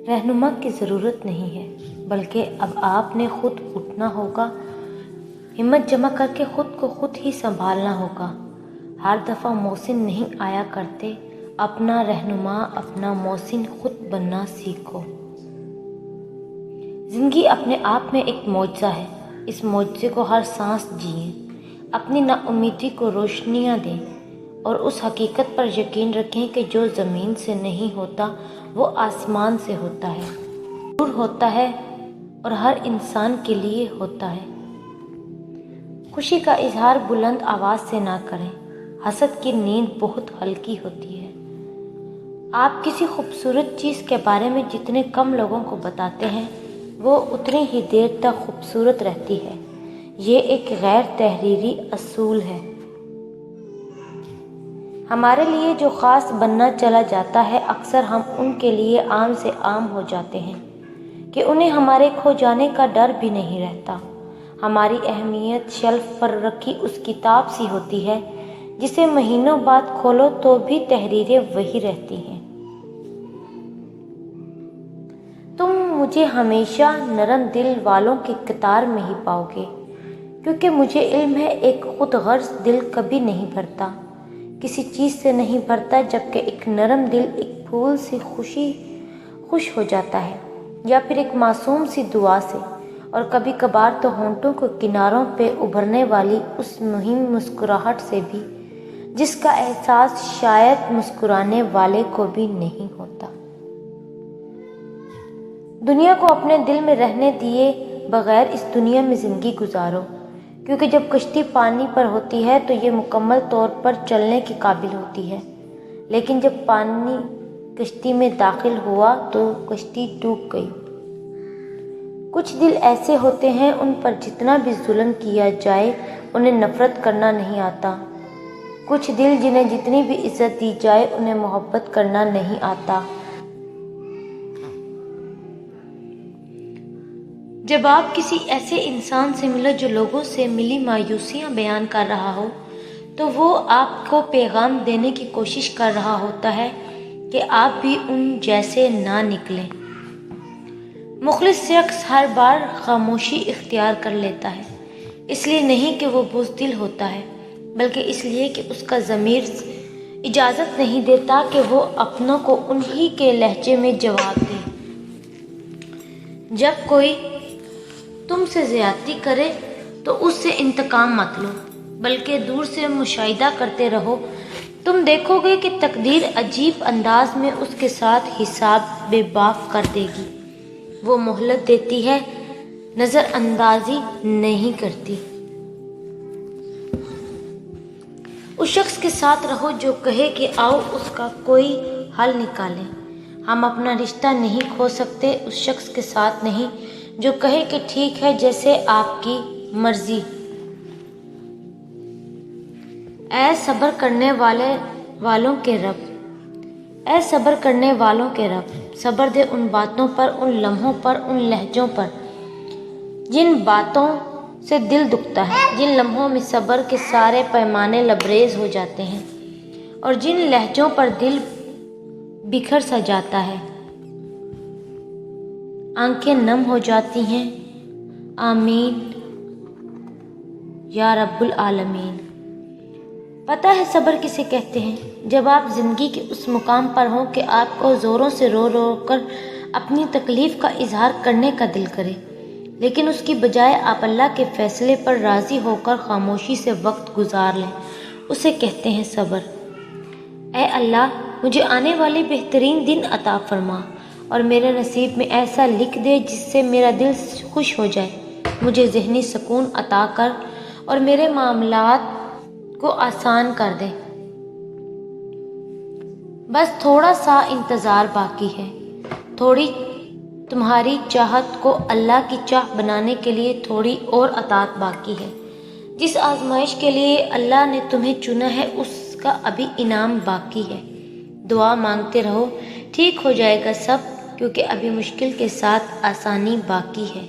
رہنما کی ضرورت نہیں ہے، بلکہ اب آپ نے خود اٹھنا ہوگا، ہمت جمع کر کے خود کو خود ہی سنبھالنا ہوگا۔ ہر دفعہ محسن نہیں آیا کرتے، اپنا رہنما، اپنا محسن خود بننا سیکھو۔ زندگی اپنے آپ میں ایک معجزہ ہے، اس معجزے کو ہر سانس جئیں، اپنی نا امیدی کو روشنیاں دیں اور اس حقیقت پر یقین رکھیں کہ جو زمین سے نہیں ہوتا وہ آسمان سے ہوتا ہے، ضرور ہوتا ہے اور ہر انسان کے لیے ہوتا ہے۔ خوشی کا اظہار بلند آواز سے نہ کریں، حسد کی نیند بہت ہلکی ہوتی ہے۔ آپ کسی خوبصورت چیز کے بارے میں جتنے کم لوگوں کو بتاتے ہیں وہ اتنی ہی دیر تک خوبصورت رہتی ہے۔ یہ ایک غیر تحریری اصول ہے۔ ہمارے لیے جو خاص بننا چلا جاتا ہے، اکثر ہم ان کے لیے عام سے عام ہو جاتے ہیں کہ انہیں ہمارے کھو جانے کا ڈر بھی نہیں رہتا۔ ہماری اہمیت شیلف پر رکھی اس کتاب سی ہوتی ہے جسے مہینوں بعد کھولو تو بھی تحریریں وہی رہتی ہیں۔ تم مجھے ہمیشہ نرم دل والوں کی قطار میں ہی پاؤ گے، کیونکہ مجھے علم ہے ایک خود غرض دل کبھی نہیں بھرتا، کسی چیز سے نہیں بھرتا، جبکہ ایک نرم دل ایک پھول سے خوش ہو جاتا ہے، یا پھر ایک معصوم سی دعا سے، اور کبھی کبھار تو ہونٹوں کے کناروں پہ ابھرنے والی اس مہم مسکراہٹ سے بھی، جس کا احساس شاید مسکرانے والے کو بھی نہیں ہوتا۔ دنیا کو اپنے دل میں رہنے دیے بغیر اس دنیا میں زندگی گزارو، کیونکہ جب کشتی پانی پر ہوتی ہے تو یہ مکمل طور پر چلنے کے قابل ہوتی ہے، لیکن جب پانی کشتی میں داخل ہوا تو کشتی ڈوب گئی۔ کچھ دل ایسے ہوتے ہیں ان پر جتنا بھی ظلم کیا جائے انہیں نفرت کرنا نہیں آتا۔ کچھ دل جنہیں جتنی بھی عزت دی جائے انہیں محبت کرنا نہیں آتا۔ جب آپ کسی ایسے انسان سے ملو جو لوگوں سے ملی مایوسیاں بیان کر رہا ہو تو وہ آپ کو پیغام دینے کی کوشش کر رہا ہوتا ہے کہ آپ بھی ان جیسے نہ نکلیں۔ مخلص شخص ہر بار خاموشی اختیار کر لیتا ہے، اس لیے نہیں کہ وہ بزدل ہوتا ہے، بلکہ اس لیے کہ اس کا ضمیر اجازت نہیں دیتا کہ وہ اپنوں کو انہی کے لہجے میں جواب دے۔ جب کوئی تم سے زیادتی کرے تو اس سے انتقام مت لو، بلکہ دور سے مشاہدہ کرتے رہو۔ تم دیکھو گے کہ تقدیر عجیب انداز میں اس کے ساتھ حساب بے باک کر دے گی۔ وہ مہلت دیتی ہے، نظر اندازی نہیں کرتی۔ اس شخص کے ساتھ رہو جو کہے کہ آؤ اس کا کوئی حل نکالیں۔ ہم اپنا رشتہ نہیں کھو سکتے اس شخص کے ساتھ نہیں جو کہے کہ ٹھیک ہے جیسے آپ کی مرضی۔ اے صبر کرنے والوں کے رب، اے صبر کرنے والوں کے رب، صبر دے ان باتوں پر، ان لمحوں پر، ان لہجوں پر جن باتوں سے دل دکھتا ہے، جن لمحوں میں صبر کے سارے پیمانے لبریز ہو جاتے ہیں اور جن لہجوں پر دل بکھر سا جاتا ہے، آنکھیں نم ہو جاتی ہیں۔ آمین یا رب العالمین۔ پتہ ہے صبر کسے کہتے ہیں؟ جب آپ زندگی کے اس مقام پر ہوں کہ آپ کو زوروں سے رو رو کر اپنی تکلیف کا اظہار کرنے کا دل کرے، لیکن اس کی بجائے آپ اللہ کے فیصلے پر راضی ہو کر خاموشی سے وقت گزار لیں، اسے کہتے ہیں صبر۔ اے اللہ، مجھے آنے والے بہترین دن عطا فرما اور میرے نصیب میں ایسا لکھ دے جس سے میرا دل خوش ہو جائے، مجھے ذہنی سکون عطا کر اور میرے معاملات کو آسان کر دے۔ بس تھوڑا سا انتظار باقی ہے، تھوڑی تمہاری چاہت کو اللہ کی چاہ بنانے کے لیے تھوڑی اور اطاعت باقی ہے۔ جس آزمائش کے لیے اللہ نے تمہیں چنا ہے اس کا ابھی انعام باقی ہے۔ دعا مانگتے رہو، ٹھیک ہو جائے گا سب، کیونکہ ابھی مشکل کے ساتھ آسانی باقی ہے۔